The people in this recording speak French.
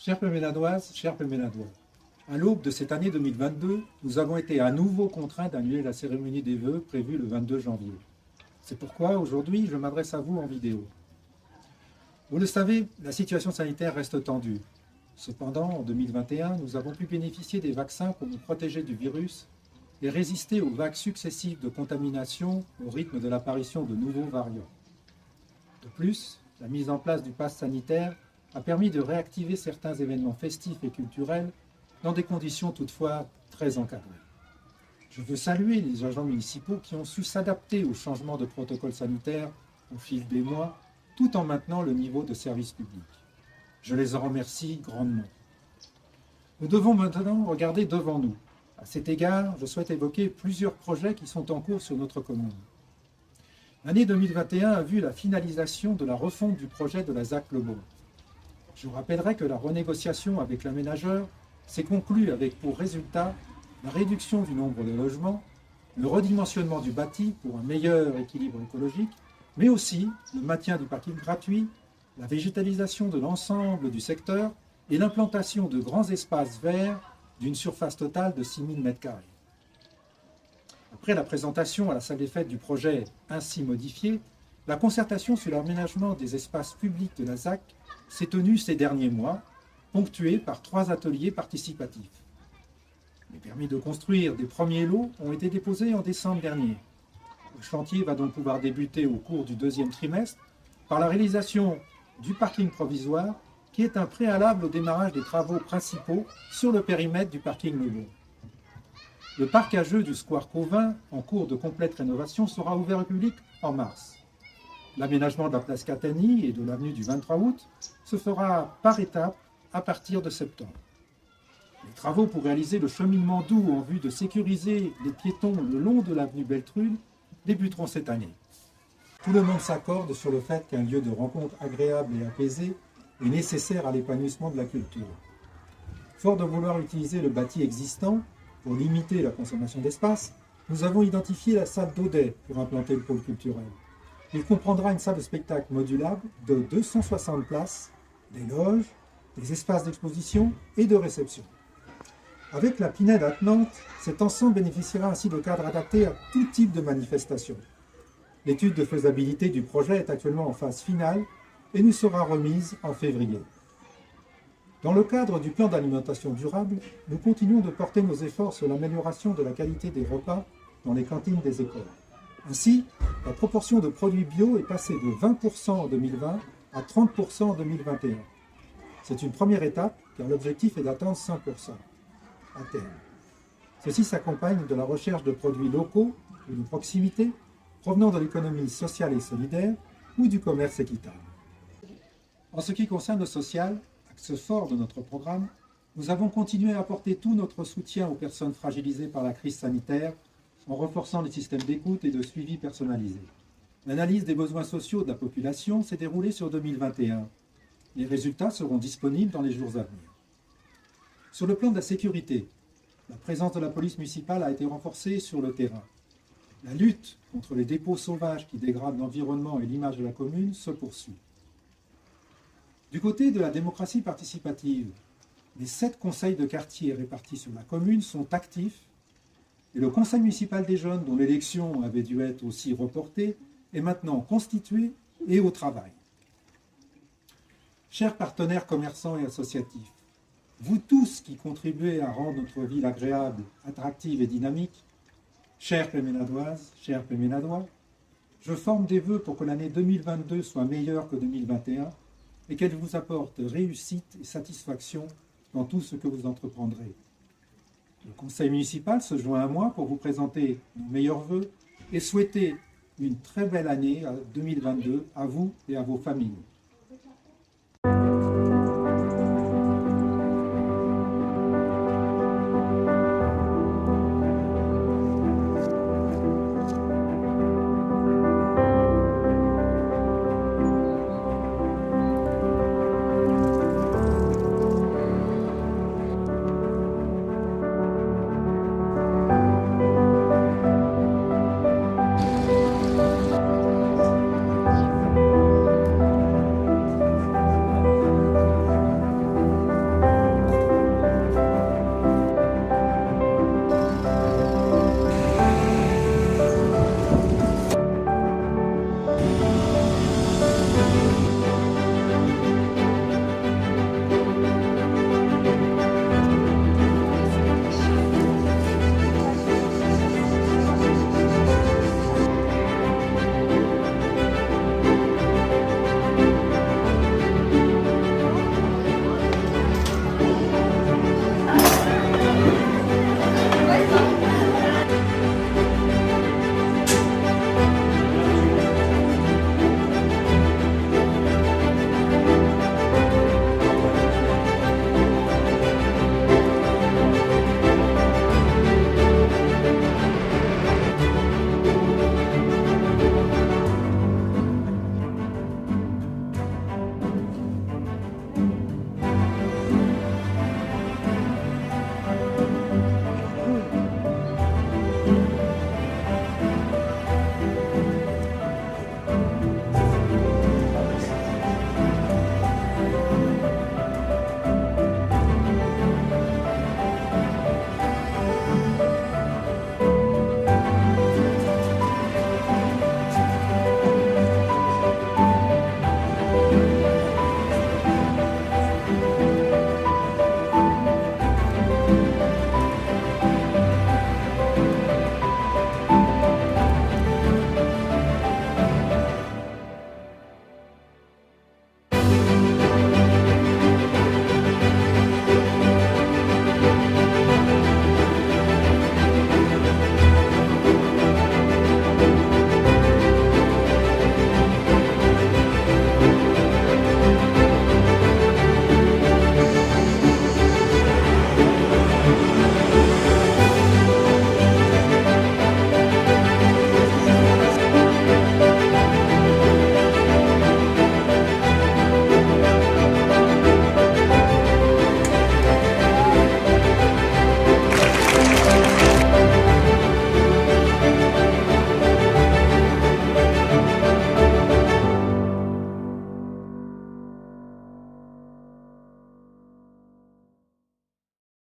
Chères Péménadoises, chers Péménadois, à l'aube de cette année 2022, nous avons été à nouveau contraints d'annuler la cérémonie des vœux prévue le 22 janvier. C'est pourquoi aujourd'hui, je m'adresse à vous en vidéo. Vous le savez, la situation sanitaire reste tendue. Cependant, en 2021, nous avons pu bénéficier des vaccins pour nous protéger du virus et résister aux vagues successives de contamination au rythme de l'apparition de nouveaux variants. De plus, la mise en place du pass sanitaire a permis de réactiver certains événements festifs et culturels dans des conditions toutefois très encadrées. Je veux saluer les agents municipaux qui ont su s'adapter au changement de protocole sanitaire au fil des mois, tout en maintenant le niveau de service public. Je les en remercie grandement. Nous devons maintenant regarder devant nous. À cet égard, je souhaite évoquer plusieurs projets qui sont en cours sur notre commune. L'année 2021 a vu la finalisation de la refonte du projet de la ZAC Le Bon. Je vous rappellerai que la renégociation avec l'aménageur s'est conclue avec pour résultat la réduction du nombre de logements, le redimensionnement du bâti pour un meilleur équilibre écologique, mais aussi le maintien du parking gratuit, la végétalisation de l'ensemble du secteur et l'implantation de grands espaces verts d'une surface totale de 6 000 m². Après la présentation à la salle des fêtes du projet ainsi modifié, la concertation sur l'aménagement des espaces publics de la ZAC s'est tenue ces derniers mois, ponctuée par 3 ateliers participatifs. Les permis de construire des premiers lots ont été déposés en décembre dernier. Le chantier va donc pouvoir débuter au cours du 2e trimestre par la réalisation du parking provisoire qui est un préalable au démarrage des travaux principaux sur le périmètre du parking Le Bon. Le parc à jeux du Square Cauvin, en cours de complète rénovation, sera ouvert au public en mars. L'aménagement de la place Catani et de l'avenue du 23 août se fera par étapes à partir de septembre. Les travaux pour réaliser le cheminement doux en vue de sécuriser les piétons le long de l'avenue Beltrude débuteront cette année. Tout le monde s'accorde sur le fait qu'un lieu de rencontre agréable et apaisé est nécessaire à l'épanouissement de la culture. Fort de vouloir utiliser le bâti existant pour limiter la consommation d'espace, nous avons identifié la salle d'Audet pour implanter le pôle culturel. Il comprendra une salle de spectacle modulable de 260 places, des loges, des espaces d'exposition et de réception. Avec la Pinède attenante, cet ensemble bénéficiera ainsi de cadres adaptés à tout type de manifestation. L'étude de faisabilité du projet est actuellement en phase finale et nous sera remise en février. Dans le cadre du plan d'alimentation durable, nous continuons de porter nos efforts sur l'amélioration de la qualité des repas dans les cantines des écoles. Ainsi, la proportion de produits bio est passée de 20% en 2020 à 30% en 2021. C'est une première étape car l'objectif est d'atteindre 100% à terme. Ceci s'accompagne de la recherche de produits locaux ou de proximité provenant de l'économie sociale et solidaire ou du commerce équitable. En ce qui concerne le social, axe fort de notre programme, nous avons continué à apporter tout notre soutien aux personnes fragilisées par la crise sanitaire en renforçant les systèmes d'écoute et de suivi personnalisé. L'analyse des besoins sociaux de la population s'est déroulée sur 2021. Les résultats seront disponibles dans les jours à venir. Sur le plan de la sécurité, la présence de la police municipale a été renforcée sur le terrain. La lutte contre les dépôts sauvages qui dégradent l'environnement et l'image de la commune se poursuit. Du côté de la démocratie participative, les 7 conseils de quartier répartis sur la commune sont actifs et le conseil municipal des jeunes, dont l'élection avait dû être aussi reportée, est maintenant constitué et au travail. Chers partenaires commerçants et associatifs, vous tous qui contribuez à rendre notre ville agréable, attractive et dynamique, chères Péménadoises, chers Péménadois, je forme des vœux pour que l'année 2022 soit meilleure que 2021 et qu'elle vous apporte réussite et satisfaction dans tout ce que vous entreprendrez. Le conseil municipal se joint à moi pour vous présenter nos meilleurs vœux et souhaiter une très belle année 2022 à vous et à vos familles.